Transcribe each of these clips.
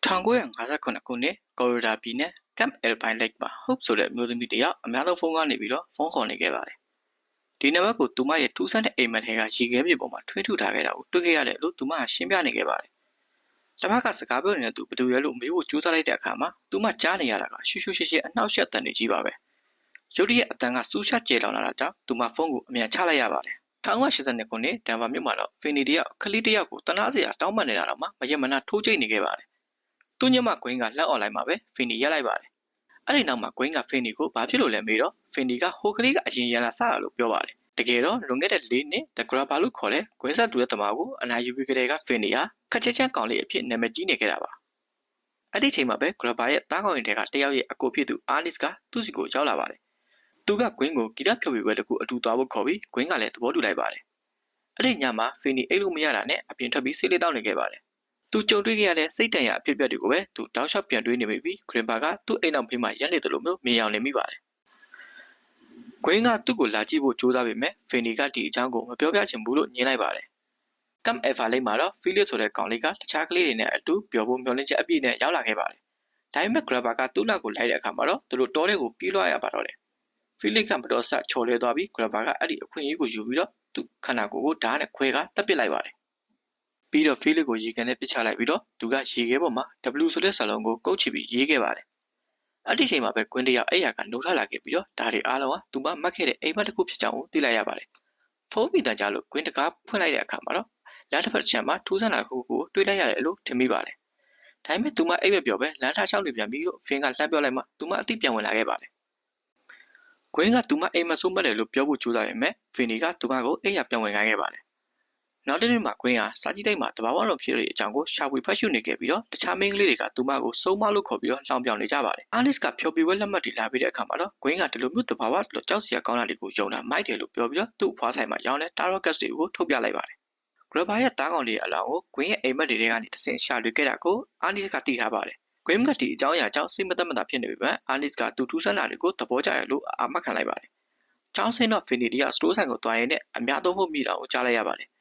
1959 ခုနှစ်ကော်ရီဒါပြည်နယ်ကမ်အယ်ပိုင်လက်မှာဟုတ်ဆိုတဲ့အမျိုးသမီးတယောက်အများဆုံးဖုန်းကနေပြီးတော့ဖုန်းခေါ်နေခဲ့ပါတယ်။ဒီနံပါတ်ကိုသူမရဲ့ထူးဆန်းတဲ့အိမ်မက်ထဲကရေခဲမြေပေါ်မှာထွင်းထူထားခဲ့တာကိုတွေ့ခဲ့ရတယ်လို့သူမကရှင်းပြနေခဲ့ပါတယ်။တမကစကားပြောနေတဲ့သူဘယ်သူရဲလို့မေးဖို့ကြိုးစားလိုက်တဲ့အခါမှာသူမကြားနေရတာကရှူရှူရှင်းရှင်းအနှောက်အယှက်တန်နေကြီးပါပဲ။ရုတ်တရက်အတန်ကစူးရှက်ကျေလောင်လာတာကြောင့်သူမဖုန်းကိုအမြန်ချလိုက်ရပါတယ်။1982ခုနှစ်ဒန်ဗာမြို့မှာတော့ဖီနီတယောက်ကလေးတယောက်ကိုတနာစရာတောင်းပန်နေတာတော့မှမရမနာထိုးကျိတ်နေခဲ့ပါတယ်။သူညမကွင်းကလက်អွန်လိုင်းမှာပဲဖီနီရက်လိုက်ပါတယ်။အဲ့ဒီနောက်မှာကွင်းကဖီနီကိုဘာဖြစ်လို့လဲမေးတော့ဖီနီကဟိုကလေးကအရင်ရန်လာစတာလို့ပြောပါတယ်။တကယ်တော့လွန်ခဲ့တဲ့4နှစ် The Grabber လို့ခေါ်တဲ့ကွင်းဆက်တူတဲ့တမားကိုအနာယူပြီးကြတဲ့ကဖီနီဟာခက်ချက်ချမ်းကောင်လေးအဖြစ်နာမည်ကြီးနေခဲ့တာပါ။အဲ့ဒီချိန်မှာပဲ Grabber ရဲ့တားကောင်ရင်တွေကတယောက်ရဲ့အကိုဖြစ်သူ Arnis ကသူ့စီကိုရောက်လာပါတယ်။သူကကွင်းကိုဂီတဖြုတ်ပြီးပွဲတခုအတူသွားဖို့ခေါ်ပြီးကွင်းကလည်းသဘောတူလိုက်ပါတယ်။အဲ့ဒီညမှာဖီနီအိတ်လို့မရတာနဲ့အပြင်ထွက်ပြီးဆေးလေးတောက်နေခဲ့ပါတယ်။သူကြုံတွေ့ခဲ့ရတဲ့စိတ်တန်ရအဖြစ်အပျက်တွေကိုပဲသူတောက်လျှောက်ပြန်တွေးနေမိပြီးဂရင်ဘာကသူ့အိမ်နောက်ဖေးမှာရက်နေတယ်လို့မျိုးမြင်အောင်နေမိပါတယ်။ကွင်းကသူ့ကိုလာကြည့်ဖို့ကြိုးစားပေမဲ့ဖီနီကဒီအကြောင်းကိုမပြောပြချင်ဘူးလို့ညင်းလိုက်ပါတယ်။ကမ်အယ်ဖာလိတ်မှာတော့ဖီလစ်ဆိုတဲ့ကောင်လေးကတခြားကလေးတွေနဲ့အတူပျော်ဖို့မျှော်လင့်ချက်အပြည့်နဲ့ရောက်လာခဲ့ပါတယ်။ဒါပေမဲ့ဂရဘာကသူ့နောက်ကိုလိုက်တဲ့အခါမှာတော့သူတို့တောထဲကိုပြေးလွှားရပါတော့တယ်။ဖီလစ်ကမတော်ဆက်ချော်လဲသွားပြီးဂရဘာကအဲ့ဒီအခွင့်အရေးကိုယူပြီးတော့သူ့ခန္ဓာကိုယ်ကိုဓာတ်နဲ့ခွဲကတပ်ပစ်လိုက်ပါတယ်။ပြီးတော့ဖီလစ်ကိုရေကန်နဲ့ပစ်ချလိုက်ပြီးတော့သူကရေခဲပေါ်မှာ W ဆိုတဲ့စာလုံးကိုကုတ်ချပြီးရေးခဲ့ပါတယ်။အဲ့ဒီချိန်မှာပဲကွင်းတယောက်အဲ့ရကနှုတ်ထလာခဲ့ပြီးတော့ဒါတွေအားလုံးကသူမမှတ်ခဲ့တဲ့အိမ်မက်တစ်ခုဖြစ်ကြောင်းကိုသိလိုက်ရပါတယ်။ဖုန်းမိတန်ကြလို့ကွင်းတကားဖွင့်လိုက်တဲ့အခါမှာတော့လမ်းတစ်ဖက်ချက်မှာထူးဆန်းတာခုကိုတွေ့လိုက်ရတယ်လို့ထင်မိပါတယ်။ဒါပေမဲ့သူမအိမ်မက်ပြောပဲလမ်းထားချောင်းနေပြန်ပြီးလို့ဖင်းကလှမ်းပြောလိုက်မှသူမအသိပြန်ဝင်လာခဲ့ပါတယ်။ကွင်းကသူမအိမ်မက်ဆိုးမက်တယ်လို့ပြောဖို့ကြိုးစားပေမဲ့ဖင်နီကသူမကိုအိမ်ရပြန်ဝင်ခိုင်းခဲ့ပါတယ်။နောက်တစ်နေ့မှာကွင်းဟာစာကြည့်တိုက်မှာတဘာဝလုံးဖြစ်တဲ့အကြောင်းကိုရှာဖွေဖတ်ရှုနေခဲ့ပြီးတော့တခြားမင်းကလေးတွေကသူမကိုစုံမလို့ခေါ်ပြီးတော့လှောင်ပြောင်နေကြပါတယ်။အာလစ်ကဖြောပြပွဲလက်မှတ်တွေလာပြီးတဲ့အခါမှာတော့ကွင်းကဒီလိုမျိုးတဘာဝလို့ကြောက်စရာကောင်းတာတွေကိုယုံတာမိုက်တယ်လို့ပြောပြီးတော့သူ့ဖွားဆိုင်မှာရောင်းတဲ့တာရော့ကတ်တွေကိုထုတ်ပြလိုက်ပါတယ်။ဂရဘာရဲ့တားကောင်လေးအလောင်းကိုကွင်းရဲ့အိမ်မက်တွေထဲကနေတဆင့်ရှာတွေ့ခဲ့တာကိုအာလစ်ကသိထားပါတယ်။ကွင်းကဒီအကြောင်းအရာကြောင့်စိတ်မသက်မသာဖြစ်နေပြီပဲအာလစ်ကသူထူးဆန်းတာတွေကိုသဘောကျရလို့အာမခံလိုက်ပါတယ်။ကျောင်းဆင်းတော့ဖီနီတီကစတိုးဆိုင်ကိုတွားရင်းနဲ့အများသုံးဖို့မိတာကိုကြားလိုက်ရပါတယ်။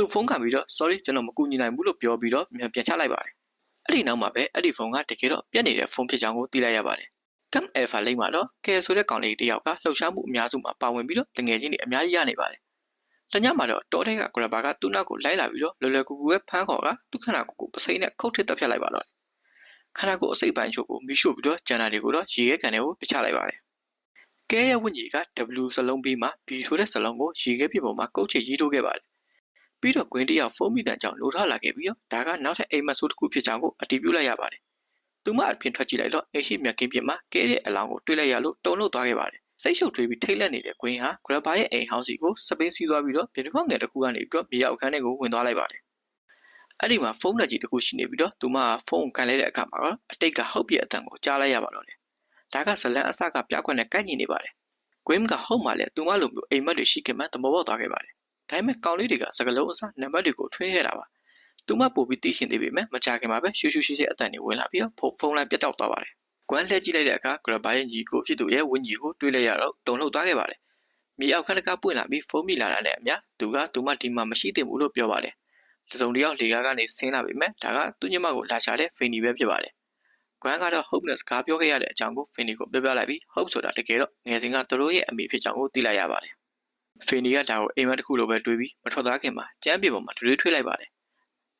သူဖုန်းခံပြီးတော့ sorry ကျွန်တော်မကူညီနိုင်ဘူးလို့ပြောပြီးတော့ပြန်ချလိုက်ပါတယ်။အဲ့ဒီနောက်မှာပဲအဲ့ဒီဖုန်းကတကယ်တော့ပြတ်နေတဲ့ဖုန်းဖြစ်ကြောင်းကိုသိလိုက်ရပါတယ်။ Camp Alpha လိမ့်မှာတော့ကယ်ဆိုတဲ့ကောင်လေးတယောက်ကလှုပ်ရှားမှုအများစုမှာပါဝင်ပြီးတော့တငယ်ချင်းတွေအများကြီးရနေပါတယ်။တညမှာတော့တောထဲကဂရဘာကသူ့နောက်ကိုလိုက်လာပြီးတော့လွယ်လွယ်ကူကူပဲဖမ်းခေါ်ကသူ့ခန္ဓာကိုယ်ကိုပစိမ့်နဲ့ခုတ်ထစ်တက်ဖြတ်လိုက်ပါတော့။ခန္ဓာကိုယ်အစိတ်ပိုင်းချို့ကိုမိရှို့ပြီးတော့ကျန်တာတွေကိုတော့ရေခဲကန်ထဲကိုပစ်ချလိုက်ပါတယ်။ကဲရဲ့ဝိညာဉ်က W စလုံးပြီးမှ B ဆိုတဲ့စလုံးကိုရေခဲပြင်ပေါ်မှာကုတ်ချရေးထိုးခဲ့ပါတယ်။ပြီးတော့ကွင်းတယောက်ဖုန်းမိတန်ကြောင့်လိုထလာခဲ့ပြီးတော့ဒါကနောက်ထပ်အိမ်မက်ဆိုးတစ်ခုဖြစ်ကြောင်းကိုအတည်ပြုလိုက်ရပါတယ်။သူမအပြင်ထွက်ကြည့်လိုက်တော့အိမ်ရှိမြက်ကင်းပြင်မှာကဲတဲ့အလောင်းကိုတွေ့လိုက်ရလို့တုန်လှုပ်သွားခဲ့ပါတယ်။စိတ်ရှုပ်ထွေးပြီးထိတ်လန့်နေတဲ့ကွင်းဟာဂရဘာရဲ့အိမ်ဟောင်းစီကိုစပင်းစီးသွားပြီးတော့ပြပြငယ်တစ်ခုကနေပြီးတော့မြေအောက်ခန်းထဲကိုဝင်သွားလိုက်ပါတယ်။အဲ့ဒီမှာဖုန်းလက်ကြီးတစ်ခုရှိနေပြီးတော့သူမကဖုန်းကိုကန်လိုက်တဲ့အခါမှာတော့အတိတ်ကဟုတ်ပြအတန်ကိုကြားလိုက်ရပါတော့တယ်။ဒါကဇလန်အစကပြခွက်နဲ့ကိုက်ညီနေပါတယ်။ကွင်းကဟုတ်မှလည်းသူမလိုမျိုးအိမ်မက်တွေရှိခင်မှသဘောပေါက်သွားခဲ့ပါတယ်။ဒါပေမဲ့ကောင်လေးတွေကစကလုံးအစနံပါတ်တွေကိုထွင်းခဲ့တာပါ။သူမပို့ပြီးသိရှင်သေးပေမဲ့မကြခင်မှာပဲရှူရှူရှိရှိအတန်တွေဝင်လာပြီးတော့ဖုန်းလိုင်းပြတ်တောက်သွားပါတယ်။ကွမ်းလှည့်ကြည့်လိုက်တဲ့အခါဂရဘာရဲ့ညီကိုဖြစ်သူရဲ့ဝင်းကြီးကိုတွေ့လိုက်ရတော့တုန်လှုပ်သွားခဲ့ပါတယ်။မြေအောက်ခန်းတကားပွင့်လာပြီးဖုန်းမိလာတာနဲ့အမျှသူကသူမဒီမှာမရှိသင့်ဘူးလို့ပြောပါတယ်။တစုံတယောက်လေကားကနေဆင်းလာပေမဲ့ဒါကသူ့ညမကိုလာချတဲ့ဖင်နီပဲဖြစ်ပါတယ်။ကွမ်းကတော့ Hope နဲ့စကားပြောခဲ့ရတဲ့အကြောင်းကိုဖင်နီကိုပြောပြလိုက်ပြီး Hope ဆိုတာတကယ်တော့ငယ်စဉ်ကသူတို့ရဲ့အမေဖြစ်ကြောင်းကိုသိလိုက်ရပါတယ်။ဖင်နီကဒါကိုအိမ်မက်တစ်ခုလိုပဲတွေးပြီးမထွက်သွားခင်မှာကျမ်းပြေပေါ်မှာတွေးထွေးလိုက်ပါတယ်။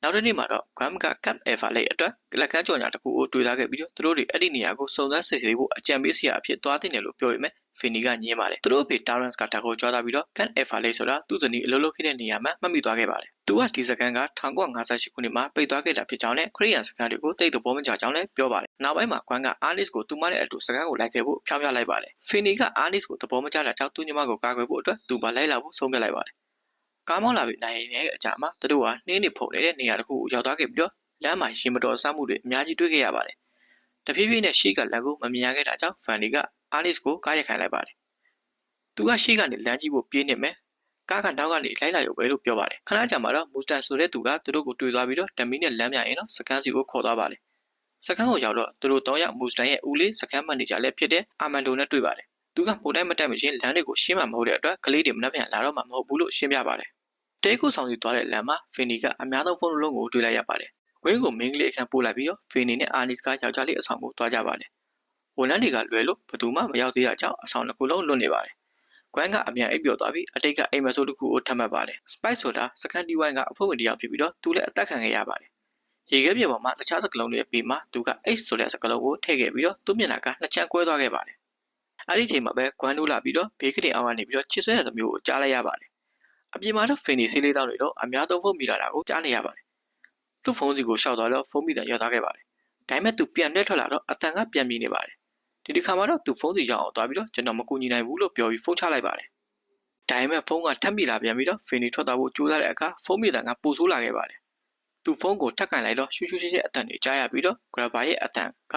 နောက်တစ်နေ့မှာတော့ Guam က Camp Alpha လိတ်အတွက်လက်ကမ်းကြော်ညာတစ်ခုကိုတွေ့ထားခဲ့ပြီးတော့သူတို့တွေအဲ့ဒီနေရာကိုစုံစမ်းစစ်ဆေးဖို့အကြံပေးစရာအဖြစ်သွားတင်တယ်လို့ပြောပေမဲ့ဖင်နီကညင်းပါတယ်။သူတို့အဖေ Terrence ကဒါကိုကြွားသားပြီးတော့ Camp Alpha လိတ်ဆိုတာသူ့ဇနီးအလုပ်လုပ်ခဲ့တဲ့နေရာမှာမှတ်မိသွားခဲ့ပါတယ်။သူကဒီစကန်က1958ခုနှစ်မှာပိတ်သွားခဲ့တာဖြစ်ကြောင်းနဲ့ခရီးရန်စကန်တွေကိုတိတ်တော့ပေါ်မကြကြောင်းလည်းပြောပါတယ်။နောက်ပိုင်းမှာ Guam က Arnis ကိုသူမနဲ့အတူစကန်ကိုလိုက်ခဲ့ဖို့ဖြောင်းပြလိုက်ပါတယ်။ဖင်နီက Arnis ကိုသဘောမကျတာကြောင့်သူ့ညီမကိုကာကွယ်ဖို့အတွက်သူပါလိုက်လာဖို့ဆုံးဖြတ်လိုက်ပါတယ်။ကားမောင်းလာပြီးနိုင်နေတဲ့အကြာမှာသူတို့ကနှင်းနေဖုန်နေတဲ့နေရာတစ်ခုကိုရောက်သွားခဲ့ပြီးတော့လမ်းမှာရှင်မတော်ဆမှုတွေအများကြီးတွေ့ခဲ့ရပါတယ်။တဖြည်းဖြည်းနဲ့ရှီကလက်ကိုမမြင်ရခဲ့တာကြောင့်ဖန်နီကအာလစ်ကိုကားရိုက်ခိုင်းလိုက်ပါတယ်။သူကရှီကနေလမ်းကြီးကိုပြေးနေမယ်။ကားကနောက်ကနေလိုက်လာရုံပဲလို့ပြောပါတယ်။ခဏကြာမှာတော့မူစတန်ဆိုတဲ့သူကသူတို့ကိုတွေ့သွားပြီးတော့တမီနဲ့လမ်းပြရင်တော့စကန်စီကိုခေါ်သွားပါတယ်။စကန်ကိုရောက်တော့သူတို့တော့ရောက်မူစတန်ရဲ့ဦးလေးစကန်မန်နေဂျာလည်းဖြစ်တဲ့အာမန်ဒိုနဲ့တွေ့ပါတယ်။သူကပုံတိုင်းမတက်မချင်းလမ်းတွေကိုရှင်းမှမဟုတ်တဲ့အတွက်ကလေးတွေမနှက်ပြန်လာတော့မှမဟုတ်ဘူးလို့ရှင်းပြပါတယ်။တဲခုဆောင်စီသွားတဲ့လမ်းမှာဖင်နီကအများဆုံးဖုန်းလုံးကိုတွေ့လိုက်ရပါတယ် ဝင်းကိုမင်းကလေးအခန်းပို့လိုက်ပြီးတော့ဖေနီနဲ့အာနီစ်ကယောက်ျားလေးအဆောင်ကိုတွားကြပါတယ်ဝန်ထမ်းတွေကလွယ်လို့ဘသူမှမရောက်သေးတာကြောင့်အဆောင်တစ်ခုလုံးလွတ်နေပါတယ်ကွမ်းကအမြန်အိပ်ပျော်သွားပြီးအတိတ်ကအိမ်မဆိုးတစ်ခုကိုထပ်မှတ်ပါတယ်စပိုက်ဆိုတာစကန်တီဝိုင်းကအဖို့ဝင်တယောက်ဖြစ်ပြီးတော့သူလည်းအသက်ခံခဲ့ရပါတယ်ရေခဲပြေပေါ်မှာတခြားစကလုံးတွေအပြီးမှာသူက H ဆိုတဲ့စကလုံးကိုထည့်ခဲ့ပြီးတော့သူ့မျက်နှာကနှစ်ချမ်းကွဲသွားခဲ့ပါတယ်အဲ့ဒီချိန်မှာပဲကွမ်းနိုးလာပြီးတော့ဘေးကတင်အောင်ကနေပြီးတော့ချစ်ဆွဲတဲ့မျိုးကိုကြားလိုက်ရပါတယ်အပြင်မှာတော့ဖင်နီဆေးလေးတောင်းတွေတော့အများဆုံးဖုန်းမိလာတာကိုကြားနေရပါတယ်သူ့ဖုန်းစီကိုရှောက်သွားတော့ဖုန်းမိတဲ့ရောက်သွားခဲ့ပါတယ်ဒါပေမဲ့သူပြန်လှည့်ထွက်လာတော့အတန်ကပြန်ပြေးနေပါတယ်ဒီတစ်ခါမှတော့သူဖုန်းစီရောက်အောင်သွားပြီးတော့ကျွန်တော်မကူညီနိုင်ဘူးလို့ပြောပြီးဖုန်းချလိုက်ပါတယ်ဒါပေမဲ့ဖုန်းကထပ်မိလာပြန်ပြီးတော့ဖင်နီထွက်သွားဖို့ကြိုးစားတဲ့အခါဖုန်းမိတဲ့ကပူဆိုးလာခဲ့ပါတယ်သူဖုန်းကိုထပ်ကန်လိုက်တော့ရှူးရှူးရှင်းရှင်းအတန်တွေကြားရပြီးတော့ဂရဘာရဲ့အတန်က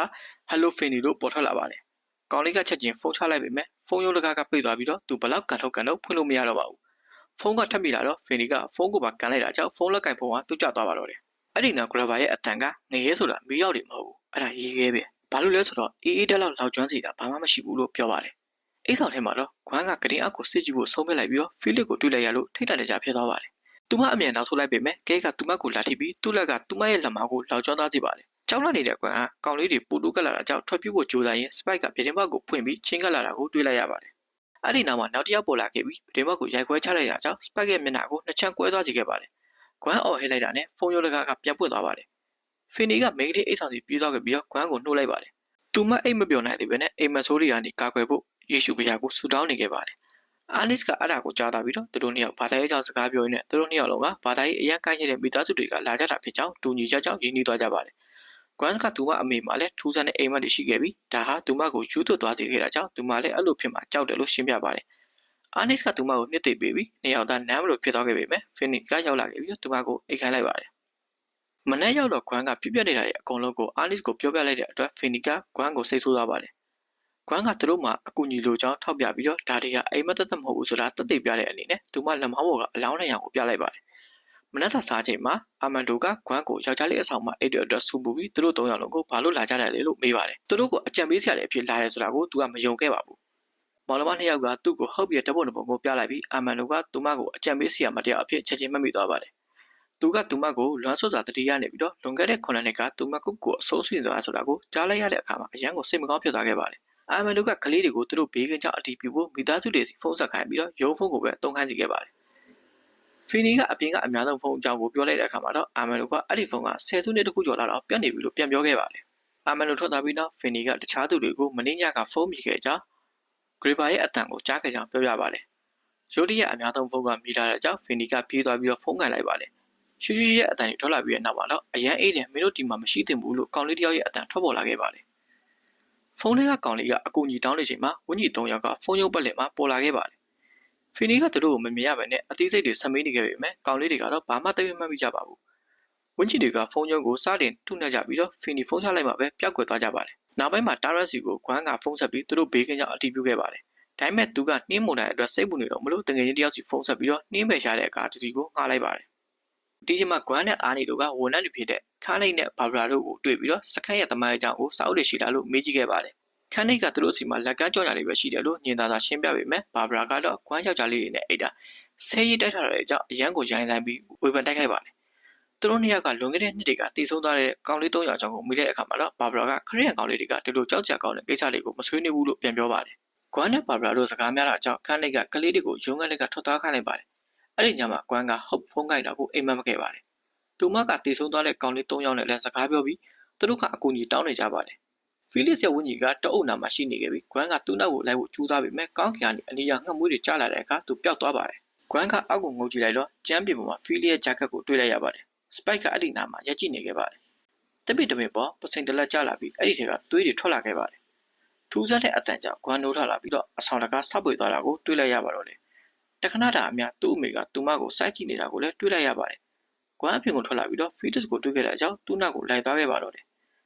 Hello Fanny လို့ပေါ်ထွက်လာပါတယ်ကောင်းလေးကချက်ချင်းဖုန်းချလိုက်ပေမဲ့ဖုန်းရုံးတကားကပိတ်သွားပြီးတော့သူဘလောက်ကန်ထုတ်ကန်တော့ဖွင့်လို့မရတော့ပါဘူးဖုန်းကထပ်မိလာတော့ Fanny ကဖုန်းကိုပါကန်လိုက်တာကြောင့်ဖုန်းလက်ကင်ဖုန်းကပြုတ်ကျသွားပါတော့တယ်အဲ့ဒီနောက်ဂရဘာရဲ့အတန်ကငရဲဆိုတာမီးရောက်တယ်မဟုတ်ဘူးအဲ့ဒါရေခဲပဲဘာလို့လဲဆိုတော့အေးအေးတက်လောက်လောက်ကျွမ်းစီတာဘာမှမရှိဘူးလို့ပြောပါတယ်အိတ်ဆောင်ထဲမှာတော့ခွမ်းကကတင်အောက်ကိုစစ်ကြည့်ဖို့ဆုံးဖြတ်လိုက်ပြီးတော့ဖိလစ်ကိုတွေ့လိုက်ရလို့ထိတ်တန့်တကြဖြစ်သွားပါတယ်သူမအမြန်နောက်ဆုတ်လိုက်ပေမဲ့ကဲကသူမကိုလာထိပြီးသူ့လက်ကသူမရဲ့လက်မကိုလောက်ကျွမ်းသွားစီပါတယ်ကြောက်လန့်နေတဲ့ကွမ်ကကောင်လေးတွေပူတူးကလာတာကြောင့်ထွက်ပြေးဖို့ကြိုးစားရင်စပိုက်ကပြတင်းပေါက်ကိုဖွင့်ပြီးချင်းကလာတာကိုတွေ့လိုက်ရပါတယ်အဲ့ဒီနောက်မှာနောက်တစ်ယောက်ပေါ်လာခဲ့ပြီးပြတင်းပေါက်ကိုရိုက်ခွဲချလိုက်တာကြောင့်စပိုက်ရဲ့မျက်နှာကိုနှစ်ချမ်းကွဲသွားစေခဲ့ပါတယ်ကွမ်အော်ဟစ်လိုက်တာနဲ့ဖုန်းရိုးတကားကပြန်ပွင့်သွားပါတယ်ဖင်နီကမိန်းကလေးအိတ်ဆောင်စီပြေးသွားခဲ့ပြီးတော့ကွမ်ကိုနှိုးလိုက်ပါတယ်သူမအိတ်မပြောနိုင်သေးပဲနဲ့အိမ်မဆိုးတွေကနေကာကွယ်ဖို့ယေရှုဘုရားကိုဆူတောင်းနေခဲ့ပါတယ်အာနစ်ကအဲ့ဒါကိုကြားသွားပြီးတော့သူတို့နှစ်ယောက်ဘာသာရေးကြောင့်စကားပြောရင်းနဲ့သူတို့နှစ်ယောက်လုံးကဘာသာရေးအရန်ကိုင်းနေတဲ့မိသားစုတွေကလာကြတာဖြစ်ကြောင်းတူညီချက်ကြောင့်ရင်းနှီးသွားကြပါတယ်။ကွမ်ကသူမအမေမှလည်းထူးဆန်းတဲ့အိမ်မက်တွေရှိခဲ့ပြီးဒါဟာသူမကိုယူသွတ်သွားစေခဲ့တာကြောင့်သူမလည်းအဲ့လိုဖြစ်မှာကြောက်တယ်လို့ရှင်းပြပါတယ်။အာနစ်ကသူမကိုနှစ်သိမ့်ပေးပြီးနှစ်ယောက်သားနမ်းမလို့ဖြစ်သွားခဲ့ပေမဲ့ဖင်နီကရောက်လာခဲ့ပြီးသူမကိုအိတ်ခိုင်းလိုက်ပါတယ်။မနေ့ရောက်တော့ကွမ်ကပြပြနေတာရဲ့အကုန်လုံးကိုအာနစ်ကိုပြောပြလိုက်တဲ့အတွက်ဖင်နီကကွမ်ကိုစိတ်ဆိုးသွားပါတယ်။ကွမ်ကသူတို့မှအကူညီလိုကြောင်းထောက်ပြပြီးတော့ဒါတွေကအိမ်မက်သက်မဟုတ်ဘူးဆိုတာသက်သေပြတဲ့အနေနဲ့သူမလက်မောင်းပေါ်ကအလောင်းနဲ့ရောင်ကိုပြလိုက်ပါတယ်။မနက်စာစားချိန်မှာအာမန်ဒိုကကွမ်ကိုယောက်ျားလေးအဆောင်မှာအိတ်တွေအတွက်ဆူပူပြီးသူတို့၃ယောက်လုံးကိုဘာလို့လာကြတယ်လဲလို့မေးပါတယ်။သူတို့ကိုအကြံပေးစရာလည်းအဖြစ်လာရဲဆိုတာကိုသူကမယုံခဲ့ပါဘူး။မောင်နှမနှစ်ယောက်ကသူ့ကိုဟုတ်ပြတဲ့ပုံတစ်ပုံကိုပြလိုက်ပြီးအာမန်ဒိုကသူမကိုအကြံပေးစရာမတရားအဖြစ်ချက်ချင်းမှတ်မိသွားပါတယ်။သူကသူမကိုလွမ်းဆွတ်စွာတတိယနေပြီးတော့လွန်ခဲ့တဲ့9နှစ်ကသူမကုတ်ကိုအဆိုးဆွေးသွားဆိုတာကိုကြားလိုက်ရတဲ့အခါမှာအရန်ကိုစိတ်မကောင်းဖြစ်သွားခဲ့ပါတယ်။အာမန်တို့ကကလေးတွေကိုသူတို့ဘေးကင်းကြောင်းအတီးပြဖို့မိသားစုတွေစီဖုန်းဆက်ခိုင်းပြီးတော့ရုံးဖုန်းကိုပဲတုံးခိုင်းစီခဲ့ပါတယ်။ဖီနီကအပြင်ကအများဆုံးဖုန်းအကြောင်းကိုပြောလိုက်တဲ့အခါမှာတော့အာမန်တို့ကအဲ့ဒီဖုန်းက10စုနှစ်တခုကျော်လာတော့ပြတ်နေပြီလို့ပြန်ပြောခဲ့ပါတယ်။အာမန်တို့ထွက်သွားပြီးတော့ဖီနီကတခြားသူတွေကိုမင်းညကဖုန်းမိခဲ့ကြဂရီဘာရဲ့အတန်ကိုကြားခဲ့ကြောင်းပြောပြပါတယ်။ရိုဒီရဲ့အများဆုံးဖုန်းကမိလာတဲ့ကြောင့်ဖီနီကပြေးသွားပြီးတော့ဖုန်းကန်လိုက်ပါတယ်။ရှူရှူရဲ့အတန်တွေထွက်လာပြီးတဲ့နောက်မှာတော့အရန်အေးတယ်မင်းတို့ဒီမှာမရှိသင့်ဘူးလို့ကောင်လေးတယောက်ရဲ့အတန်ထွက်ပေါ်လာခဲ့ပါတယ်။ဖုန်းထဲကကောင်လေးကအကူကြီးတောင်းနေချိန်မှာဝင်းကြီး၃ယောက်ကဖုန်းရုပ်ပတ်လည်မှာပေါ်လာခဲ့ပါတယ်။ဖီနီကသူတို့ကိုမမြင်ရပဲနဲ့အသေးစိတ်တွေဆက်မေးနေခဲ့ပေမဲ့ကောင်လေးတွေကတော့ဘာမှသိမှတ်မိကြပါဘူး။ဝင်းကြီးတွေကဖုန်းရုံးကိုစတင်ထုနှက်ကြပြီးတော့ဖီနီဖုန်းချလိုက်မှပဲပျောက်ကွယ်သွားကြပါတယ်။နောက်ပိုင်းမှာတာရက်စီကိုကွမ်းကဖုန်းဆက်ပြီးသူတို့ဘေးကင်းကြောင်အတီးပြုခဲ့ပါတယ်။ဒါပေမဲ့သူကနှင်းမုန်တိုင်းအတွက်စိတ်ပူနေတော့မလို့တငယ်ချင်းတယောက်စီဖုန်းဆက်ပြီးတော့နှင်းပယ်ရှားတဲ့အခါတစီကိုငှားလိုက်ပါတယ်။ဒီချိန်မှာကွမ်းနဲ့အာနီတို့ကဝန်ထမ်းတွေဖြစ်တဲ့ခါလိုက်နဲ့ဘာဘရာတို့ကိုတွေ့ပြီးတော့စခန်းရဲ့တမိုင်းအကြောင်းကိုစာအုပ်တွေရှိလာလို့မေးကြည့်ခဲ့ပါတယ်ခန်းနိတ်ကသူတို့စီမှာလက်ကမ်းကြော်ညာလေးပဲရှိတယ်လို့ညင်သာသာရှင်းပြပေမဲ့ဘာဘရာကတော့ကွမ်းယောက်ျားလေးတွေနဲ့အိတ်တာဆဲရီတိုက်ထားတဲ့အကြောင်းအရန်ကိုရိုင်းဆိုင်ပြီးဝေဖန်တိုက်ခိုက်ပါတယ်သူတို့နှစ်ယောက်ကလွန်ခဲ့တဲ့နှစ်တွေကတည်ဆုံးသွားတဲ့ကောင်လေး၃ယောက်ကြောင့်ကိုမိတဲ့အခါမှာတော့ဘာဘရာကခရီးရန်ကောင်လေးတွေကဒီလိုကြောက်ကြကောင်းတဲ့ကိစ္စတွေကိုမဆွေးနွေးဘူးလို့ပြန်ပြောပါတယ်ကွမ်းနဲ့ဘာဘရာတို့စကားများတာအကြောင်းခန်းနိတ်ကကလေးတွေကိုရုံးခန်းလက်ကထွက်သွားခိုင်းလိုက်ပါတယ်အဲ့ဒီညမှာကွမ်းကဟုတ်ဖုန်းကိုက်တာကိုအိမ်မက်မခဲ့ပါတယ်သူမကတည်ဆုံးသွားတဲ့ကောင်လေး၃ယောက်နဲ့လည်းစကားပြောပြီးသူတို့ကအကူအညီတောင်းနေကြပါတယ်ဖီလစ်ရဲ့ဝင်းကြီးကတအုပ်နာမှာရှိနေခဲ့ပြီးဂွမ်ကသူ့နောက်ကိုလိုက်ဖို့ကြိုးစားပေမဲ့ကောင်းကင်ကနေအနီးရငှက်မွေးတွေကျလာတဲ့အခါသူပျောက်သွားပါတယ်။ဂွမ်ကအောက်ကိုငုံကြည့်လိုက်တော့ကျမ်းပြင်ပေါ်မှာဖီလစ်ရဲ့ဂျက်ကက်ကိုတွေ့လိုက်ရပါတယ်။စပိုက်ကအဲ့ဒီနာမှာရက်ကြည့်နေခဲ့ပါတယ်။တပိတပိပေါ်ပစိန်တလက်ကျလာပြီးအဲ့ဒီထဲကသွေးတွေထွက်လာခဲ့ပါတယ်။ထူးဆန်းတဲ့အတန်ကြောင့်ဂွမ်နိုးထလာပြီးတော့အဆောင်တကားဆောက်ပွေသွားတာကိုတွေ့လိုက်ရပါတော့တယ်။တခဏတာအမြသူ့အမေကသူမကိုစိုက်ကြည့်နေတာကိုလည်းတွေ့လိုက်ရပါတယ်။ဂွမ်အပြင်ကိုထွက်လာပြီးတော့ဖီလစ်ကိုတွေ့ခဲ့တဲ့အကြောင်းသူ့နောက်ကိုလိုက်သွားခဲ့ပါတော့တယ်။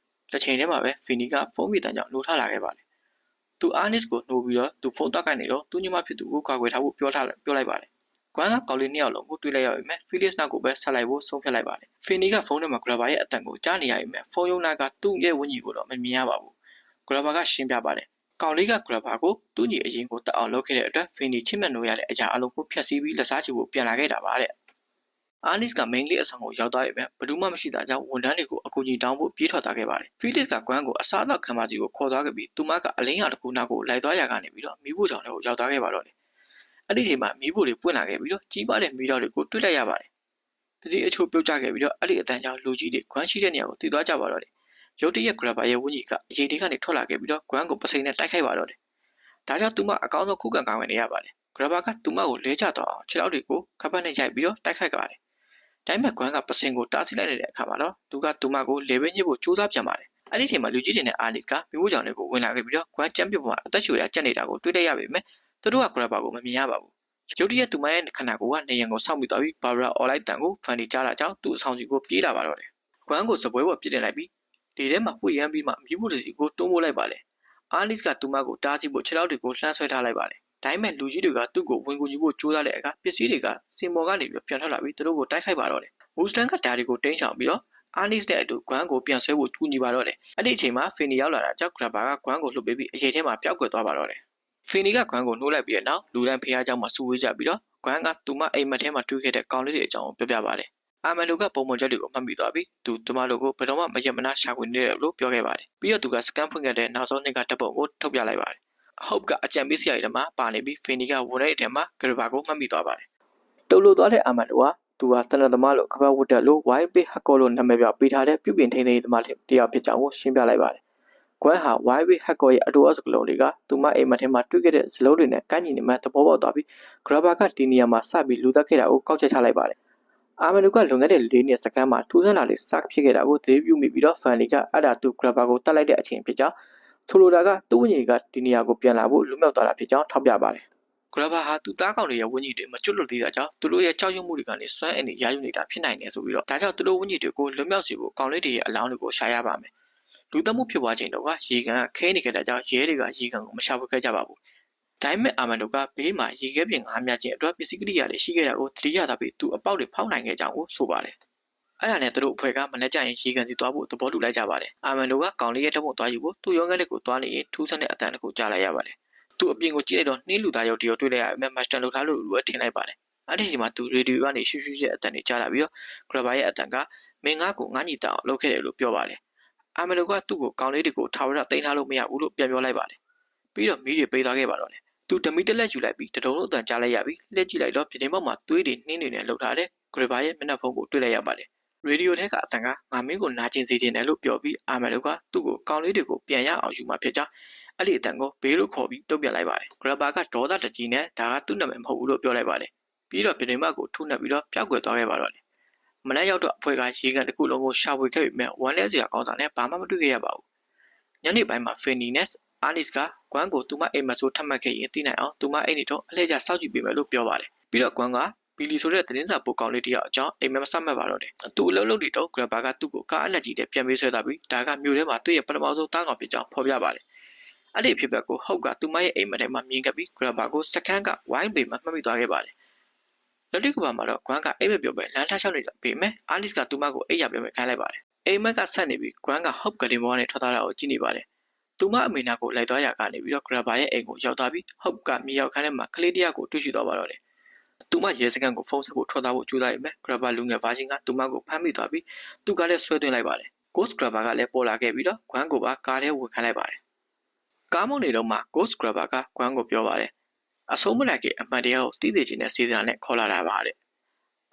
တစ်ချိန်တည်းမှာပဲဖီနီကဖုန်းမိတန်ကြောင့်နိုးထလာခဲ့ပါတယ်။သူအာနစ်ကိုနှိုးပြီးတော့သူဖုန်းတောက်ကိုက်နေတော့သူ့ညီမဖြစ်သူကိုကာကွယ်ထားဖို့ပြောလိုက်ပါတယ်။ကွမ်ကကောင်လေးနှစ်ယောက်လုံးကိုတွေ့လိုက်ရပေမဲ့ဖီလစ်နောက်ကိုပဲဆက်လိုက်ဖို့ဆုံးဖြတ်လိုက်ပါတယ်။ဖီနီကဖုန်းထဲမှာဂရဘာရဲ့အတန်ကိုကြားနေရပေမဲ့ဖုန်းရုံးနာကသူ့ရဲ့ဝင်းကြီးကိုတော့မမြင်ရပါဘူး။ဂရဘာကရှင်းပြပါတယ်။ကောင်လေးကဂရဘာကိုသူ့ညီအရင်ကိုတက်အောင်လုပ်ခဲ့တဲ့အတွက်ဖီနီချစ်မြတ်နိုးရတဲ့အရာအလုံးကိုဖျက်ဆီးပြီးလက်စားချဖို့ပြန်လာခဲ့တာပါတဲ့။ အာနစ်ကမိန်းကလေးအဆောင်ကိုရောက်သွားပြီပဲဘယ်သူမှမရှိတာကြောင့်ဝန်ထမ်းတွေကိုအကူအညီတောင်းဖို့ပြေးထွက်သွားခဲ့ပါတယ်ဖီလစ်ကကွမ်းကိုအစားအသောက်ခံပါစီကိုခေါ်သွားခဲ့ပြီးသူမကအလင်းရောင်တစ်ခုနောက်ကိုလိုက်သွားရကနေပြီးတော့မိဖို့ကြောင့်လည်းရောက်သွားခဲ့ပါတော့တယ်အဲ့ဒီချိန်မှာမိဖို့တွေပွင့်လာခဲ့ပြီးတော့ကြီးပါတဲ့မိတော်တွေကိုတွေ့လိုက်ရပါတယ်ပစီအချို့ပြုတ်ကျခဲ့ပြီးတော့အဲ့ဒီအတန်ကြောင့်လူကြီးတွေကွမ်းရှိတဲ့နေရာကိုတည်သွားကြပါတော့တယ်ရုတ်တရက်ဂရဘာရဲ့ဝင်းကြီးကအရေးတွေကနေထွက်လာခဲ့ပြီးတော့ကွမ်းကိုပစိန်နဲ့တိုက်ခိုက်ပါတော့တယ်ဒါကြောင့်သူမအကောင်းဆုံးခုခံကာကွယ်နေရပါတယ်ဂရဘာကသူမကိုလဲကျသွားအောင်ခြေထောက်တွေကိုခပ်ပတ်နဲ့ရိုက်ပြီးတော့တိုက်ခိုက်ပါတယ်ဒါပေမဲ့ကွမ်းကပစင်ကိုတားဆီးလိုက်တဲ့အခါမှာတော့သူကသူမကိုလေပင်းညစ်ဖို့ကြိုးစားပြန်ပါတယ်အဲ့ဒီချိန်မှာလူကြီးတွေနဲ့အာနစ်ကမိဖို့ကြောင့်တွေကိုဝင်လာခဲ့ပြီးတော့ကွမ်းကျမ်းပြပေါ်မှာအသက်ရှူရကြက်နေတာကိုတွေ့လိုက်ရပေမဲ့သူတို့ကဂရဘာကိုမမြင်ရပါဘူးရုတ်တရက်သူမရဲ့ခန္ဓာကိုယ်ကနေရန်ကိုစောင့်ပြီးသွားပြီးဘာဘရာအော်လိုက်တန်ကိုဖန်တီကြားတာကြောင့်သူ့အဆောင်စီကိုပြေးလာပါတော့တယ်ကွမ်းကိုစပွဲပေါ်ပြစ်တင်လိုက်ပြီးလေထဲမှာပွေရမ်းပြီးမှမိဖို့စီကိုတွန်းပို့လိုက်ပါလေအာနစ်ကသူမကိုတားဆီးဖို့ခြေထောက်တွေကိုလှမ်းဆွဲထားလိုက်ပါလေဒါပေမဲ့လူကြီးတွေကသူ့ကိုဝင်ကူညီဖို့ကြိုးစားတဲ့အခါပစ္စည်းတွေကစင်မော်ကနေပြီးပြန်ထွက်လာပြီးသူတို့ကိုတိုက်ခိုက်ပါတော့တယ်မူစတန်ကဒါတွေကိုတင်းချောင်ပြီးတော့အာနစ်နဲ့အတူဂွမ်ကိုပြန်ဆွဲဖို့ကူညီပါတော့တယ်အဲ့ဒီအချိန်မှာဖီနီရောက်လာတာကြောင့်ဂရဘာကဂွမ်ကိုလှုပ်ပေးပြီးအရေးထဲမှာပျောက်ကွယ်သွားပါတော့တယ်ဖီနီကဂွမ်ကိုနှိုးလိုက်ပြီးတဲ့နောက်လူတန်းဖះเจ้าမှာစူဝေးကြပြီးတော့ဂွမ်ကသူမအိမ်မက်ထဲမှာတွေ့ခဲ့တဲ့ကောင်လေးတွေအကြောင်းကိုပြောပြပါတယ်အာမန်တို့ကပုံမှန်ချက်တွေကိုမှတ်မိသွားပြီးသူမတို့ကိုဘယ်တော့မှမရက်မနာရှာဖွေနေတယ်လို့ပြောခဲ့ပါတယ်ပြီးတော့သူကစကန်ဖွင့်ခဲ့တဲ့နောက်ဆုံးနှစ်ကတပ်ပုံကိုထုတ်ပြလိုက်ပါတယ်ဟုတ်ကအကြံပေးစရာတွေမှာပါနေပြီးဖီနီကဝန်တဲ့အထက်မှာဂရဘာကိုမှတ်မိသွားပါတယ်တုံလို့သွားတဲ့အာမန်တို့ကသူဟာတနတ်သမားလို့ခပတ်ဝတ်တက်လို့ White Big Hacker လို့နာမည်ပြပေးထားတဲ့ပြုပြင်ထိန်းသိမ်းရေးသမားတယောက်ဖြစ်ကြောင်းကိုရှင်းပြလိုက်ပါတယ်။ကွမ်ဟာ White Big Hacker ရဲ့အတူအစကလုံးတွေကသူမအိမ်မက်ထဲမှာတွေ့ခဲ့တဲ့ဇလုံးတွေနဲ့ကန့်ညီနေမှသဘောပေါက်သွားပြီးဂရဘာကဒီနေရာမှာစပြီးလူသက်ခဲ့တာကိုကောက်ချက်ချလိုက်ပါတယ်။အာမန်တို့ကလွန်ခဲ့တဲ့၄နှစ်စကမ်းမှာထူးဆန်းလာလေးစဖြစ်ခဲ့တာကိုသတိပြုမိပြီးတော့ဖန်လီကအဲ့ဒါသူဂရဘာကိုတတ်လိုက်တဲ့အချိန်ဖြစ်ကြောင်းဆိုလိုတာကသူ့ဝိညာဉ်ကဒီနေရာကိုပြန်လာဖို့လွတ်မြောက်သွားတာဖြစ်ကြောင်းထောက်ပြပါတယ်။ဂရဘာဟာသူသားကောင်တွေရဲ့ဝင်းကြီးတွေမကျွတ်လွတ်သေးတာကြောင့်သူတို့ရဲ့ကြောက်ရွံ့မှုတွေကနေစွမ်းအင်တွေရယူနေတာဖြစ်နိုင်တယ်ဆိုပြီးတော့ဒါကြောင့်သူတို့ဝင်းကြီးတွေကိုလွတ်မြောက်စေဖို့ကောင်လေးတွေရဲ့အလောင်းတွေကိုရှာရပါမယ်လူသမှုဖြစ်သွားချိန်တော့ကရေကန်ကခဲနေခဲ့တဲ့ကြောင့်ရဲတွေကရေကန်ကိုမရှာဖွေခဲ့ကြပါဘူးဒါပေမဲ့အာမန်တို့ကဘေးမှာရေခဲပြင်ငါးမြချင်းအတွက်ပစ္စည်းကိရိယာတွေရှိခဲ့တာကိုသတိရတာပြီးသူအပေါက်တွေဖောက်နိုင်ခဲ့ကြောင်းကိုဆိုပါတယ်အဲ့ဒါနဲ့သူတို့အဖွဲ့ကမနေ့ကျရင်ရေကန်စီသွားဖို့သဘောတူလိုက်ကြပါတယ်အာမန်တို့ကကောင်လေးရဲ့တမုတ်သွားယူဖို့သူ့ရုံးခန်းလေးကိုသွားနေရင်ထူးဆန်းတဲ့အတန်တစ်ခုကြားလိုက်ရပါတယ်သူအပြင်ကိုကြည့်လိုက်တော့နှင်းလူသားရုပ်တရက်တွေ့လိုက်ရပေမဲ့မတ်စတန်လုပ်ထားလို့လူကထင်လိုက်ပါတယ်။အဲ့ဒီချိန်မှာသူရေဒီယိုကနေရှူးရှူးရဲ့အတန်တွေကြားလာပြီးတော့ဂရဘာရဲ့အတန်ကမင်းငါ့ကိုငါညီတောင်လုပ်ခဲ့တယ်လို့ပြောပါတယ်။အာမလိုကသူ့ကိုကောင်လေးတွေကိုထာဝရတိန်ထားလို့မရဘူးလို့ပြန်ပြောလိုက်ပါတယ်။ပြီးတော့မီးတွေပေးသွားခဲ့ပါတော့တယ်။သူဓမီတက်လက်ယူလိုက်ပြီးတတုံလုံးအတန်ကြားလိုက်ရပြီးလှည့်ကြည့်လိုက်တော့ပြင်ပေါက်မှာသွေးတွေနှင်းတွေနဲ့လှုပ်ထားတဲ့ဂရဘာရဲ့မျက်နှာဖုံးကိုတွေ့လိုက်ရပါတယ်။ရေဒီယိုထဲကအတန်ကငါမင်းကိုနာကျင်စေခြင်းတယ်လို့ပြောပြီးအာမလိုကသူ့ကိုကောင်လေးတွေကိုပြန်ရအောင်ယူမှဖြစ်ကြောင်းအဲ့ဒီအတန်ကိုဘေးလို့ခေါ်ပြီးတုံ့ပြန်လိုက်ပါတယ်ဂရဘာကဒေါသတကြီးနဲ့ဒါကသူ့နာမည်မဟုတ်ဘူးလို့ပြောလိုက်ပါတယ်ပြီးတော့ပြင်မကိုထုနှက်ပြီးတော့ပျောက်ကွယ်သွားခဲ့ပါတော့တယ်မနက်ရောက်တော့အဖွဲ့ကရေကန်တစ်ခုလုံးကိုရှာဖွေခဲ့ပေမဲ့ဝမ်းလဲစရာကောင်းတာနဲ့ဘာမှမတွေ့ခဲ့ရပါဘူးညနေပိုင်းမှာဖီနီနဲ့အာနစ်ကကွမ်ကိုသူမအိမ်မဆိုးထပ်မှတ်ခဲ့ရင်သိနိုင်အောင်သူမအိမ်နေတော့အလှည့်ကျစောက်ကြည့်ပေးမယ်လို့ပြောပါတယ်ပြီးတော့ကွမ်ကဘီလီဆိုတဲ့သတင်းစာပို့ကောင်းလေးတယောက်အကြောင်းအိမ်မက်မဆက်မှတ်ပါတော့တယ်သူအလုပ်လုပ်နေတော့ဂရဘာကသူ့ကိုကားအနက်ကြီးတဲ့ပြန်ပေးဆွဲသွားပြီးဒါကမြို့ထဲမှာသူ့ရဲ့ပထမဆုံးတားကောင်ဖြစ်ကြောင်းဖော်ပြပါတယ်အဲ့ဒီဖြစ်ပက်ကိုဟုတ်ကသူမရဲ့အိမ်မက်ထဲမှာမြင်ခဲ့ပြီးဂရဘာကိုစကန်ကဝိုင်းပေမှာမှတ်မိသွားခဲ့ပါတယ်လက်တိကဘာမှာတော့ကွမ်ကအိမ်မက်ပြောပဲလမ်းထားလျှောက်နေတာပေမဲ့အာနစ်ကသူမကိုအိမ်ရပြောမယ်ခိုင်းလိုက်ပါတယ်အိမ်မက်ကဆက်နေပြီးကွမ်ကဟုတ်ကလေးမောနဲ့ထွက်သွားတာကိုကြည့်နေပါတယ်သူမအမေနာကိုလိုက်သွားရကနေပြီးတော့ဂရဘာရဲ့အိမ်ကိုရောက်သွားပြီးဟုတ်ကမြေရောက်ခန်းထဲမှာကလေးတယောက်ကိုတွေ့ရှိသွားပါတော့တယ်သူမရဲစကန်ကိုဖုန်းဆက်ဖို့ထွက်သွားဖို့ကြိုးစားပေမဲ့ဂရဘာလူငယ်ဗာဂျင်ကသူမကိုဖမ်းမိသွားပြီးသူကလည်းဆွဲသွင်းလိုက်ပါတယ်ဂို့စ်ဂရဘာကလည်းပေါ်လာခဲ့ပြီးတော့ကွမ်ကိုပါကားထဲဝင်ခိုင်းလိုက်ပါတယ်ကားမောင်းနေတော့မှ Ghost Grabber ကကွမ်ကိုပြောပါတယ်အဆုံးမလိုက်ခင်အမှန်တရားကိုသိသိချင်းနဲ့စေတနာနဲ့ခေါ်လာတာပါတဲ့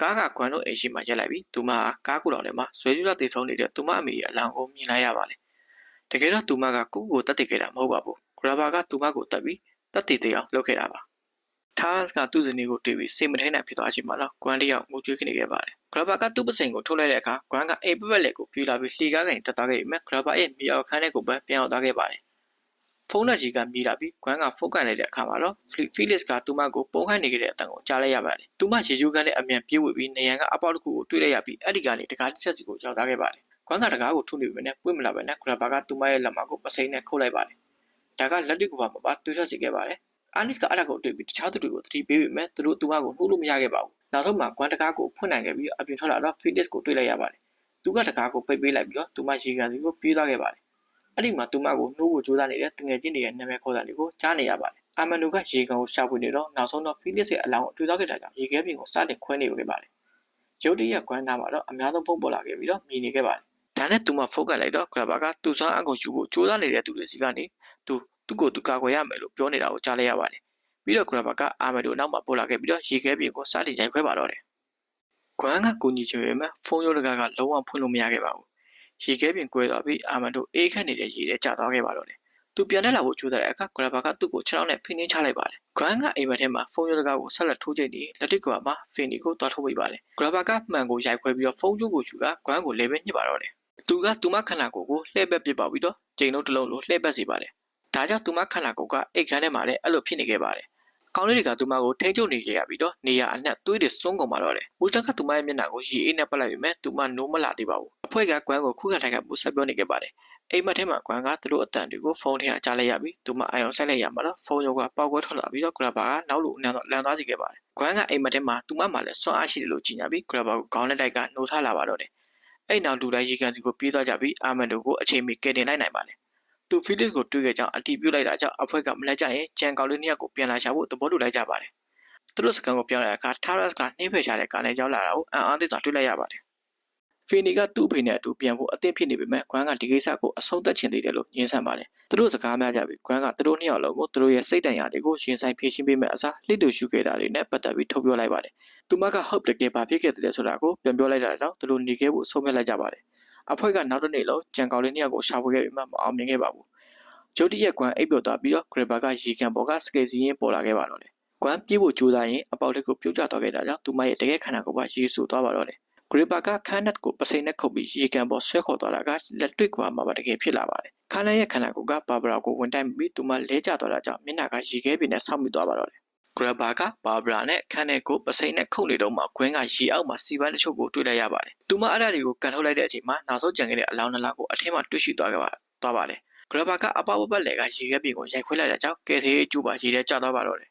ကားကကွမ်တို့အိမ်ရှိမှရက်လိုက်ပြီးသူမကကားကူတော်ထဲမှာဇွဲကျူးလာတေဆုံးနေတဲ့သူမအမေရဲ့အလောင်းကိုမြင်လိုက်ရပါတယ်တကယ်တော့သူမကကိုတတ်သိခဲ့တာမဟုတ်ပါဘူး Grabber ကသူမကိုတတ်ပြီးတတ်သိသေးအောင်လုပ်ခဲ့တာပါTars ကသူ့ဇနီးကိုတွေ့ပြီးစိတ်မထိန်နိုင်ဖြစ်သွားချိန်မှာတော့ကွမ်တယောက်ငိုကြွေးခနေခဲ့ပါတယ် Grabber ကသူ့ပစိန်ကိုထုတ်လိုက်တဲ့အခါကွမ်ကအိမ်ပပက်လက်ကိုပြေးလာပြီးလှီကားကန်တက်သွားခဲ့ပေမဲ့ Grabber ရဲ့မြေအောက်ခန်းထဲကိုပဲပြန်ရောက်သွားခဲ့ပါတယ်ဖုန်းလက်ကြီးကမြည်လာပြီးကွမ်ကဖုန်းကန်လိုက်တဲ့အခါမှာတော့ဖီလစ်ကသူမကိုပုံခိုင်းနေခဲ့တဲ့အတန်ကိုကြားလိုက်ရပါတယ်။သူမရေယူကန်နဲ့အမြန်ပြေးဝပြီးနေရန်ကအပေါက်တစ်ခုကိုတွေ့လိုက်ရပြီးအဲ့ဒီကနေတကားတစ်ချက်စီကိုရောက်သွားခဲ့ပါတယ်။ကွမ်ကတကားကိုထုနေပြီနဲ့ပွင့်မလာပဲနဲ့ဂရဘာကသူမရဲ့လက်မကိုပစိမ့်နဲ့ခုတ်လိုက်ပါတယ်။ဒါကလက်တိကဘာမှာပါတွေးထွက်စေခဲ့ပါတယ်။အာနစ်ကအဲ့ဒါကိုတွေ့ပြီးတခြားသူတွေကိုသတိပေးပေမဲ့သူတို့သူမကိုနှိုးလို့မရခဲ့ပါဘူး။နောက်ဆုံးမှာကွမ်တကားကိုဖွင့်နိုင်ခဲ့ပြီးအပြင်ထွက်လာတော့ဖီလစ်ကိုတွေ့လိုက်ရပါတယ်။သူကတကားကိုပိတ်ပေးလိုက်ပြီးတော့သူမရေကန်စီကိုပြေးသွားခဲ့ပါတယ်အဲ့ဒီမှာသူမကိုနှိုးဖို့ကြိုးစားနေတဲ့တငယ်ချင်းတွေရဲ့နာမည်ခေါ်တာတွေကိုကြားနေရပါတယ်။အာမန်တို့ကရေကန်ကိုရှာဖွေနေတော့နောက်ဆုံးတော့ဖီလစ်ရဲ့အလောင်းကိုတွေ့သွားခဲ့တာကြောင့်ရေခဲပြင်ကိုစတင်ခွဲနေခဲ့ပါတယ် ရုတ်တရက်ကွမ်းသားမှာတော့အများဆုံးဖုန်းပေါ်လာခဲ့ပြီးတော့မြည်နေခဲ့ပါတယ်။ဒါနဲ့သူမှဖုန်းကလိုက်တော့ grabber ကသူ့စွမ်းအကုန်ယူဖို့ကြိုးစားနေတဲ့သူတွေစီကနေသူ့ကိုသူကာကွယ်ရမယ်လို့ပြောနေတာကိုကြားလိုက်ရပါတယ်။ပြီးတော့ grabber ကအာမန်တို့နောက်မှာပေါ်လာခဲ့ပြီးတော့ရေခဲပြင်ကိုစတင်ရိုက်ခွဲပါတော့တယ်။ကွမ်းကကိုကြီးချင်ပေမဲ့ဖုန်းရုံးတကားကလုံးဝဖွင့်လို့မရခဲ့ပါဘူး။ရေခဲပြင်ကွဲသွားပြီးအာမန်တို့အေးခတ်နေတဲ့ရေထဲကျသွားခဲ့ပါတော့တယ်။သူပြန်တက်လာဖို့ကြိုးစားတဲ့အခါ grabber ကသူ့ကိုခြေထောက်နဲ့ဖိနှိပ်ချလိုက်ပါတယ်။ကွမ်းကအိမ်မက်ထဲမှာဖုန်းရုံးတကားကိုဆက်လက်ထိုးချိန်ပြီးလက်တစ်ကွာမှာဖင်နီကိုတွားထုတ်မိပါတယ်။ grabber ကမှန်ကိုရိုက်ခွဲပြီးတော့ဖုန်းကျိုးကိုယူကကွမ်းကိုလဲပဲညှစ်ပါတော့တယ်။သူကသူမခန္ဓာကိုယ်ကိုလှည့်ပတ်ပစ်ပေါက်ပြီးတော့ချိန်လုံးတစ်လုံးလိုလှည့်ပတ်စေပါတယ်။ဒါကြောင့်သူမခန္ဓာကိုယ်ကအိတ်ခမ်းထဲမှာလည်းအဲ့လိုဖြစ်နေခဲ့ပါတယ်။ကောင်းလေးတွေကသူမကိုထိန်းချုပ်နေခဲ့ရပြီးတော့နေရအနှက်သွေးတွေစွန်းကုန်ပါတော့တယ်။မူတက်ကသူမရဲ့မျက်နှာကိုရေအေးနဲ့ပတ်လိုက်ပြီးမဲ့သူမနိုးမလာသေးပါဘူး။အဖွဲ့ကကွမ်းကိုခုခံထိုက်ကပူဆက်ပြောနေခဲ့ပါတယ်။အိမ်မက်ထဲမှာကွမ်းကသူတို့အတန်တွေကိုဖုန်းထဲကကြားလိုက်ရပြီးသူမအာရုံစိုက်လိုက်ရမှာတော့ဖုန်းရုံကပေါက်ကွဲထွက်လာပြီးတော့ grabber ကနောက်လိုအနံတော့လန်သွားစီခဲ့ပါတယ်။ကွမ်းကအိမ်မက်ထဲမှာသူမမှလည်းစွမ်းအားရှိတယ်လို့ကြီးညာပြီး grabber ကိုခေါင်းနဲ့တိုက်ကနှိုးထားလာပါတော့တယ်။အဲ့နောက်လူတိုင်းရေကန်စီကိုပြေးသွားကြပြီးအာမန်တို့ကိုအချိန်မီကယ်တင်လိုက်နိုင်ပါတယ်။သူဖီလစ်ကိုတွေးခဲ့ကြောင်းအတီးပြုတ်လိုက်တာကြောင့်အဖွဲ့ကမလက်ကြရင်ကြံကောင်လေးနှစ်ယောက်ကိုပြန်လာရှာဖို့သဘောတူလိုက်ကြပါတယ်။သူတို့စကန်ကိုပြောင်းတဲ့အခါ Taras ကနှိမ့်ဖယ်ရှားတဲ့ကားနဲ့ရောက်လာတာကိုအံ့အားသင့်စွာတွေ့လိုက်ရပါတယ်။ဖီနီကသူ့အဖေနဲ့အတူပြန်ဖို့အသင့်ဖြစ်နေပေမဲ့ကွမ်းကဒီကိစ္စကိုအဆုံးသတ်ချင်သေးတယ်လို့ညှင်းဆန်ပါတယ်။သူတို့စကားများကြပြီးကွမ်းကသူတို့နှစ်ယောက်လုံးကိုသူတို့ရဲ့စိတ်တန်ရာတွေကိုရင်ဆိုင်ဖြေရှင်းပေးမဲ့အစားလှစ်တူရှုခဲ့တာတွေနဲ့ပတ်သက်ပြီးထုတ်ပြောလိုက်ပါတယ်။သူမကဟုတ်တကယ်ဘာဖြစ်ခဲ့တယ်ဆိုတာကိုပြန်ပြောလိုက်တာကြောင့်သူတို့နေခဲ့ဖို့ဆုံးဖြတ်လိုက်ကြပါတယ်။အဖွဲ့ကနောက်တစ်နေ့လုံးကြံကောင်လေးနှစ်ယောက်ကိုရှာဖွေခဲ့ပြီးမှမအောင်မြင်ခဲ့ပါဘူး။ဂျိုတီရဲ့ကွမ်းအိပ်ပျော်သွားပြီးတော့ grabber ကရေကန်ပေါ်ကစကေစီရင်ပေါ်လာခဲ့ပါတော့တယ်။ကွမ်းပြေးဖို့ကြိုးစားရင်အပေါက်လေးကိုပြုတ်ကျသွားခဲ့တာကြောင့်သူမရဲ့တကယ်ခန္ဓာကိုယ်ကရေဆူသွားပါတော့တယ်။ grabber ကခန်းနက်ကိုပစိန်နဲ့ခုတ်ပြီးရေကန်ပေါ်ဆွဲခေါ်သွားတာကလက်တွေ့ကွာမှာပါတကယ်ဖြစ်လာပါတယ်။ခန်းနက်ရဲ့ခန္ဓာကိုယ်ကဘာဘရာကိုဝင်တိုက်ပြီးသူမလဲကျသွားတာကြောင့်မျက်နှာကရေခဲပြင်နဲ့ဆောက်မိသွားပါတော့တယ်။ grabber ကဘာဘရာနဲ့ခန်းနက်ကိုပစိန်နဲ့ခုတ်နေတော့မှခွင်းကရေအောက်မှာစီပန်းတချို့ကိုတွေ့လိုက်ရပါတယ်။သူမအဲ့ဒါတွေကိုကန်ထုတ်လိုက်တဲ့အချိန်မှာနောက်ဆုံးကြံခဲ့တဲ့အလောင်းနှလားကိုအထင်းမှာတွေ့ရှိသွားပါတယ်။ grabber ကအပေါက်ပတ်လည်ကရေခဲပြင်ကိုရိုက်ခွဲလိုက်တာကြောင့်ကဲသေးကျိုးပါရေထဲကျသွားပါတော့တယ်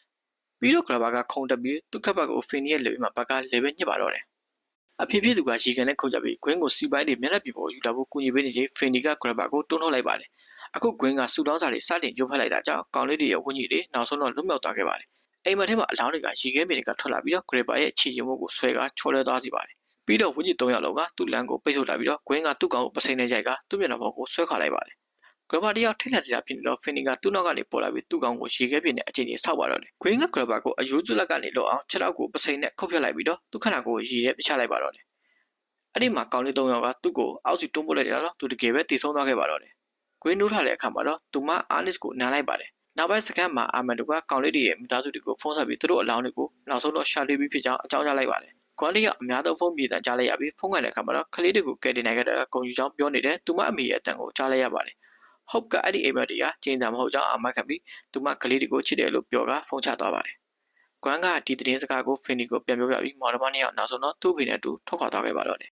။ပြီးတော့ grabber ကခုံတက်ပြီးသူ့ခက်ဘက်ကိုဖင်နီရဲ့လေမှာဘက်ကလေပဲညှစ်ပါတော့တယ်။အဖေဖြစ်သူကရေကန်နဲ့ခုန်ကြပြီးဂွင်းကိုစီပိုင်းတွေမျက်နှာပြင်ပေါ်ယူလာဖို့ကူညီပေးနေချိန်ဖင်နီက grabber ကိုတွန်းထုတ်လိုက်ပါတယ်။အခုဂွင်းကဆူတောင်းစာတွေစတင်ကျိုးဖက်လိုက်တာကြောင့်ကောင်လေးတွေရဲ့ဝန်းကြီးတွေနောက်ဆုံးတော့လွတ်မြောက်သွားခဲ့ပါတယ်။အိမ်မက်ထဲမှာအလောင်းတွေကရေခဲပြင်တွေကထွက်လာပြီးတော့ grabber ရဲ့ခြေရင်မှုကိုဆွဲကချော်လဲသွားစီပါတယ်။ပြီးတော့ဝန်းကြီး၃ယောက်လုံးကသူ့လမ်းကိုပိတ်ဆို့လာပြီးတော့ဂွင်းကသူ့ကောင်ကိုပစိန်နဲ့ရိုက်ကသူ့မျက်နှာပေါ်ကိုဆွဲခါလိုက်ပါတယ်။ grabber တယောက်ထိတ်လန့်တကြားဖြစ်နေတော့ဖင်နီကသူ့နောက်ကနေပေါ်လာပြီးသူ့ကောင်ကိုရေခဲပြင်နဲ့အချိန်ကြီးဆောက်ပါတော့တယ်။ဂွင်းက grabber ကိုအယိုးကျလက်ကနေလောအောင်ခြေထောက်ကိုပစိန်နဲ့ခုတ်ဖြတ်လိုက်ပြီးတော့သူ့ခန္ဓာကိုယ်ရေထဲပြချလိုက်ပါတော့တယ်။အဲ့ဒီမှာကောင်လေး၃ယောက်ကသူ့ကိုအောက်စီတွန်းပို့လိုက်ကြတော့သူတကယ်ပဲတည်ဆုံးသွားခဲ့ပါတော့တယ်။ဂွင်းနိုးထားတဲ့အခါမှာတော့သူမအာနစ်ကိုနားလိုက်ပါတယ်။နောက်ပိုင်းစကန်မှာအာမန်တို့ကကောင်လေးတွေရဲ့မိသားစုတွေကိုဖုန်းဆက်ပြီးသူတို့အလောင်းတွေကိုနောက်ဆုံးတော့ရှာတွေ့ပြီးဖြစ်ကြောင်းအကြောင်းကြားလိုက်ပါတယ်။ကွန်လေးကအများဆုံးဖုန်းပြေးတန်းကြားလိုက်ရပြီးဖုန်းကန်တဲ့အခါမှာတော့ကလေးတွေကိုကယ်တင်နိုင်ခဲ့တဲ့ဂုံယူကြောင်းပြောနေတဲ့သူမအမေရဲ့အတန်ကိုကြားလိုက်ရပါတယ်။ဟုတ်ကအဲ့ဒီအိမ်မက်တွေကကျင်းစာမဟုတ်ကြောင်းအာမခံပြီးသူမကလေးတွေကိုချစ်တယ်လို့ပြောကဖုန်းချသွားပါတယ်။ကွမ်ကဒီသတင်းစကားကိုဖင်နီကိုပြန်ပြောပြပြီးမော်ဒမနှစ်ယောက်နောက်ဆုံးတော့သူ့ဖေနဲ့အတူထွက်ခွာသွားခဲ့ပါတော့တယ်